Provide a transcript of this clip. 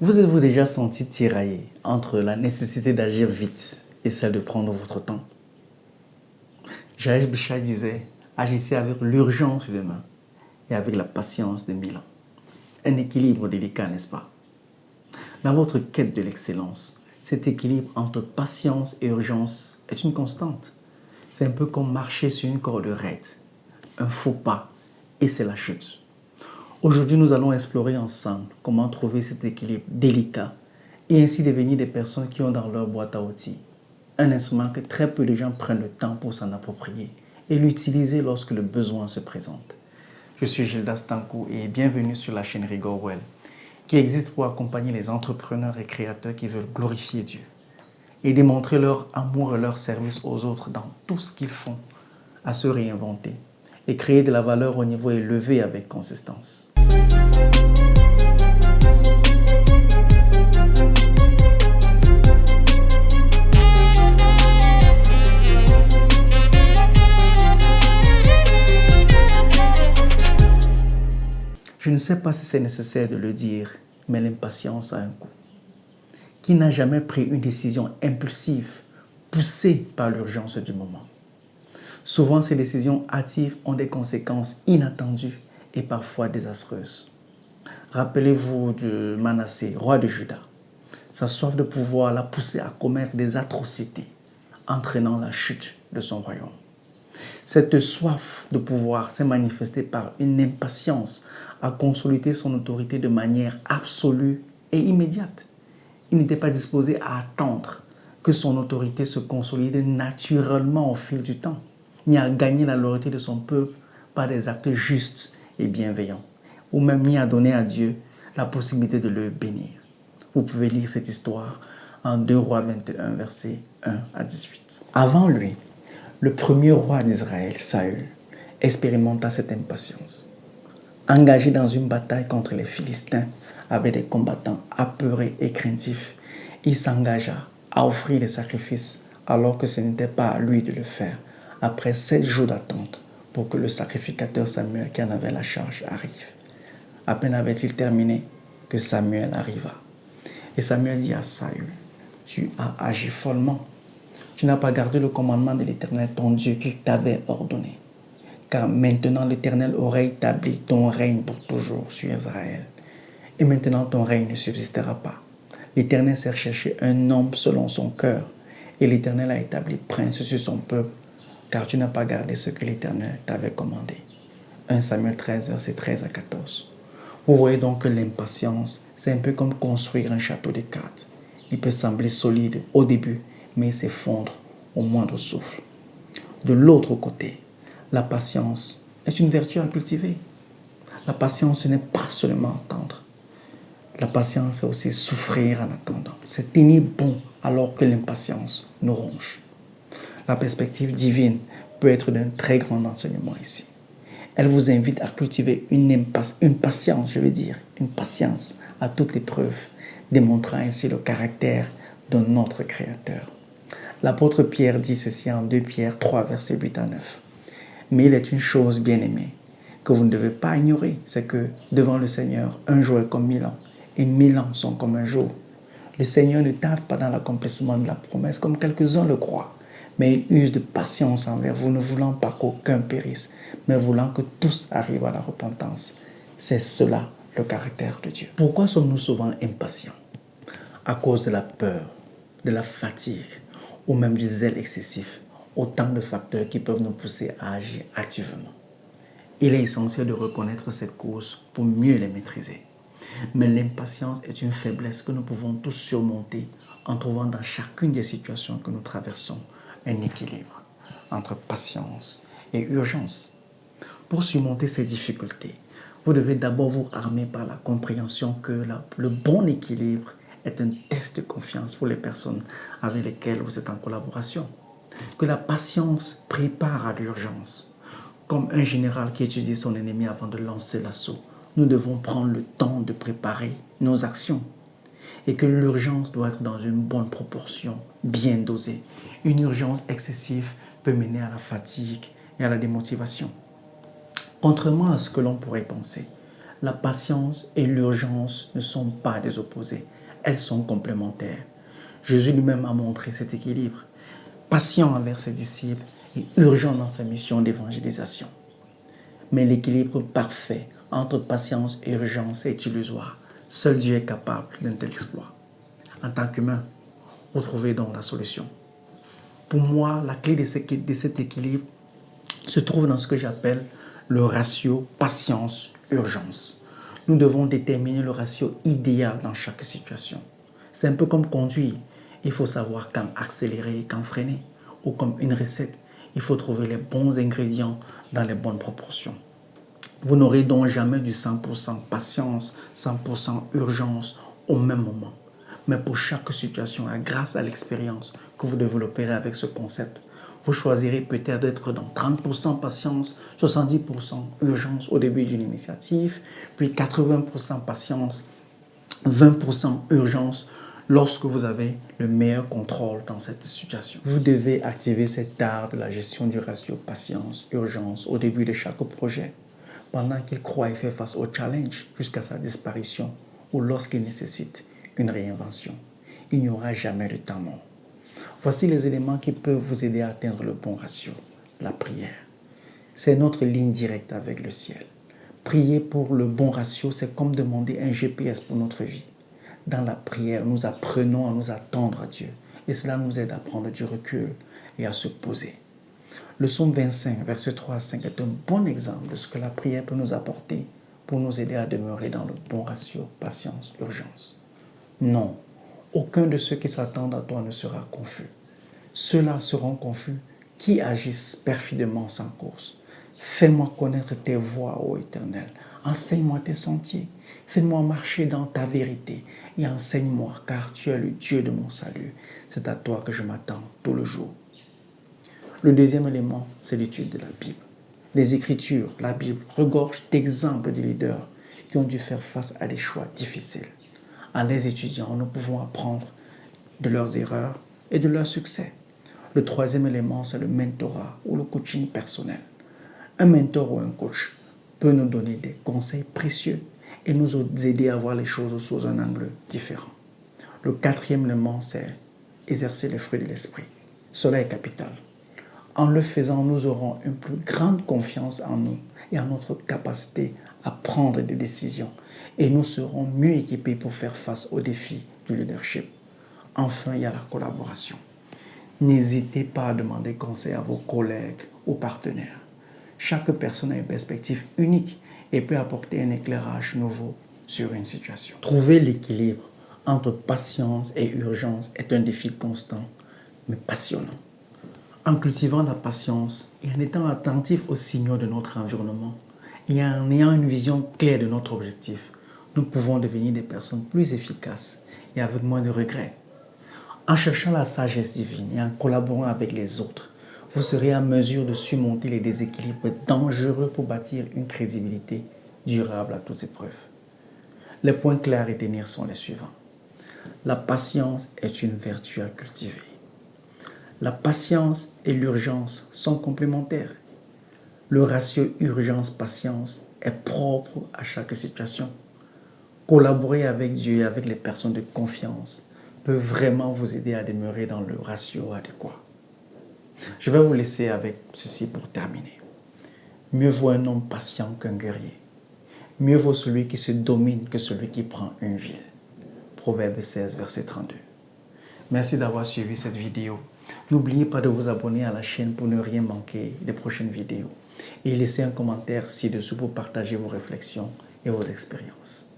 Vous êtes-vous déjà senti tiraillé entre la nécessité d'agir vite et celle de prendre votre temps? Jaësh Bichat disait, agissez avec l'urgence de demain et avec la patience de 1000 ans. Un équilibre délicat, n'est-ce pas? Dans votre quête de l'excellence, cet équilibre entre patience et urgence est une constante. C'est un peu comme marcher sur une corde raide. Un faux pas et c'est la chute. Aujourd'hui, nous allons explorer ensemble comment trouver cet équilibre délicat et ainsi devenir des personnes qui ont dans leur boîte à outils un instrument que très peu de gens prennent le temps pour s'en approprier et l'utiliser lorsque le besoin se présente. Je suis Gildas Tankou et bienvenue sur la chaîne Rigor Well, qui existe pour accompagner les entrepreneurs et créateurs qui veulent glorifier Dieu et démontrer leur amour et leur service aux autres dans tout ce qu'ils font, à se réinventer et créer de la valeur au niveau élevé avec consistance. Je ne sais pas si c'est nécessaire de le dire, mais l'impatience a un coût. Qui n'a jamais pris une décision impulsive, poussée par l'urgence du moment? Souvent, ces décisions hâtives ont des conséquences inattendues et parfois désastreuses. Rappelez-vous de Manassé, roi de Juda. Sa soif de pouvoir l'a poussé à commettre des atrocités, entraînant la chute de son royaume. Cette soif de pouvoir s'est manifestée par une impatience à consolider son autorité de manière absolue et immédiate. Il n'était pas disposé à attendre que son autorité se consolide naturellement au fil du temps, ni à gagner la loyauté de son peuple par des actes justes et bienveillants, ou même ni à donner à Dieu la possibilité de le bénir. Vous pouvez lire cette histoire en 2 Rois 21, versets 1 à 18. Avant lui, le premier roi d'Israël, Saül, expérimenta cette impatience. Engagé dans une bataille contre les Philistins avec des combattants apeurés et craintifs, il s'engagea à offrir des sacrifices alors que ce n'était pas à lui de le faire, après 7 jours d'attente pour que le sacrificateur Samuel qui en avait la charge arrive. À peine avait-il terminé que Samuel arriva. Et Samuel dit à Saül, « Tu as agi follement. Tu n'as pas gardé le commandement de l'Éternel, ton Dieu, qu'il t'avait ordonné. Car maintenant l'Éternel aurait établi ton règne pour toujours sur Israël. Et maintenant ton règne ne subsistera pas. L'Éternel s'est recherché un homme selon son cœur, et l'Éternel a établi prince sur son peuple, car tu n'as pas gardé ce que l'Éternel t'avait commandé. » 1 Samuel 13, versets 13 à 14. Vous voyez donc que l'impatience, c'est un peu comme construire un château de cartes. Il peut sembler solide au début, mais il s'effondre au moindre souffle. De l'autre côté, la patience est une vertu à cultiver. La patience, ce n'est pas seulement attendre. La patience, c'est aussi souffrir en attendant. C'est tenir bon alors que l'impatience nous ronge. La perspective divine peut être d'un très grand enseignement ici. Elle vous invite à cultiver une patience à toute épreuve, démontrant ainsi le caractère de notre Créateur. L'apôtre Pierre dit ceci en 2 Pierre 3, versets 8 à 9. Mais il est une chose, bien-aimée, que vous ne devez pas ignorer, c'est que devant le Seigneur, un jour est comme 1000 ans, et 1000 ans sont comme un jour. Le Seigneur ne tarde pas dans l'accomplissement de la promesse, comme quelques-uns le croient, mais il use de patience envers vous, ne voulant pas qu'aucun périsse, mais voulant que tous arrivent à la repentance. C'est cela le caractère de Dieu. Pourquoi sommes-nous souvent impatients? À cause de la peur, de la fatigue, ou même du zèle excessif. Autant de facteurs qui peuvent nous pousser à agir activement. Il est essentiel de reconnaître ces causes pour mieux les maîtriser. Mais l'impatience est une faiblesse que nous pouvons tous surmonter en trouvant dans chacune des situations que nous traversons un équilibre entre patience et urgence. Pour surmonter ces difficultés, vous devez d'abord vous armer par la compréhension que le bon équilibre est un test de confiance pour les personnes avec lesquelles vous êtes en collaboration. Que la patience prépare à l'urgence. Comme un général qui étudie son ennemi avant de lancer l'assaut, nous devons prendre le temps de préparer nos actions. Et que l'urgence doit être dans une bonne proportion, bien dosée. Une urgence excessive peut mener à la fatigue et à la démotivation. Contrairement à ce que l'on pourrait penser, La patience et l'urgence ne sont pas des opposés, elles sont complémentaires. Jésus lui-même a montré cet équilibre, patient envers ses disciples et urgent dans sa mission d'évangélisation. Mais l'équilibre parfait entre patience et urgence est illusoire. Seul Dieu est capable d'un tel exploit. En tant qu'humain, retrouvez donc la solution. Pour moi, la clé de cet équilibre se trouve dans ce que j'appelle le ratio patience-urgence. Nous devons déterminer le ratio idéal dans chaque situation. C'est un peu comme conduire. Il faut savoir quand accélérer et quand freiner. Ou comme une recette, il faut trouver les bons ingrédients dans les bonnes proportions. Vous n'aurez donc jamais du 100% patience, 100% urgence au même moment. Mais pour chaque situation, grâce à l'expérience que vous développerez avec ce concept, vous choisirez peut-être d'être dans 30% patience, 70% urgence au début d'une initiative, puis 80% patience, 20% urgence lorsque vous avez le meilleur contrôle dans cette situation. Vous devez activer cet art de la gestion du ratio patience-urgence au début de chaque projet, pendant qu'il croit et fait face au challenge jusqu'à sa disparition ou lorsqu'il nécessite une réinvention. Il n'y aura jamais de temps mort. Voici les éléments qui peuvent vous aider à atteindre le bon ratio. La prière. C'est notre ligne directe avec le ciel. Prier pour le bon ratio, c'est comme demander un GPS pour notre vie. Dans la prière, nous apprenons à nous attendre à Dieu et cela nous aide à prendre du recul et à se poser. Le psaume 25, versets 3 à 5 est un bon exemple de ce que la prière peut nous apporter pour nous aider à demeurer dans le bon ratio patience-urgence. Non, aucun de ceux qui s'attendent à toi ne sera confus. Ceux-là seront confus qui agissent perfidement sans cause. Fais-moi connaître tes voies, ô Éternel. Enseigne-moi tes sentiers. Fais-moi marcher dans ta vérité et enseigne-moi, car tu es le Dieu de mon salut. C'est à toi que je m'attends tout le jour. Le deuxième élément, c'est l'étude de la Bible. Les Écritures, la Bible, regorgent d'exemples de leaders qui ont dû faire face à des choix difficiles. En les étudiant, nous pouvons apprendre de leurs erreurs et de leurs succès. Le troisième élément, c'est le mentorat ou le coaching personnel. Un mentor ou un coach peut nous donner des conseils précieux et nous aider à voir les choses sous un angle différent. Le quatrième élément, c'est exercer les fruits de l'esprit. Cela est capital. En le faisant, nous aurons une plus grande confiance en nous et en notre capacité à prendre des décisions et nous serons mieux équipés pour faire face aux défis du leadership. Enfin, il y a la collaboration. N'hésitez pas à demander conseil à vos collègues ou partenaires. Chaque personne a une perspective unique et peut apporter un éclairage nouveau sur une situation. Trouver l'équilibre entre patience et urgence est un défi constant, mais passionnant. En cultivant la patience et en étant attentif aux signaux de notre environnement et en ayant une vision claire de notre objectif, nous pouvons devenir des personnes plus efficaces et avec moins de regrets. En cherchant la sagesse divine et en collaborant avec les autres, vous serez en mesure de surmonter les déséquilibres dangereux pour bâtir une crédibilité durable à toutes épreuves. Les points clairs à retenir sont les suivants. La patience est une vertu à cultiver. La patience et l'urgence sont complémentaires. Le ratio urgence-patience est propre à chaque situation. Collaborer avec Dieu et avec les personnes de confiance peut vraiment vous aider à demeurer dans le ratio adéquat. Je vais vous laisser avec ceci pour terminer. Mieux vaut un homme patient qu'un guerrier. Mieux vaut celui qui se domine que celui qui prend une ville. Proverbe 16, verset 32. Merci d'avoir suivi cette vidéo. N'oubliez pas de vous abonner à la chaîne pour ne rien manquer des prochaines vidéos. Et laissez un commentaire ci-dessous pour partager vos réflexions et vos expériences.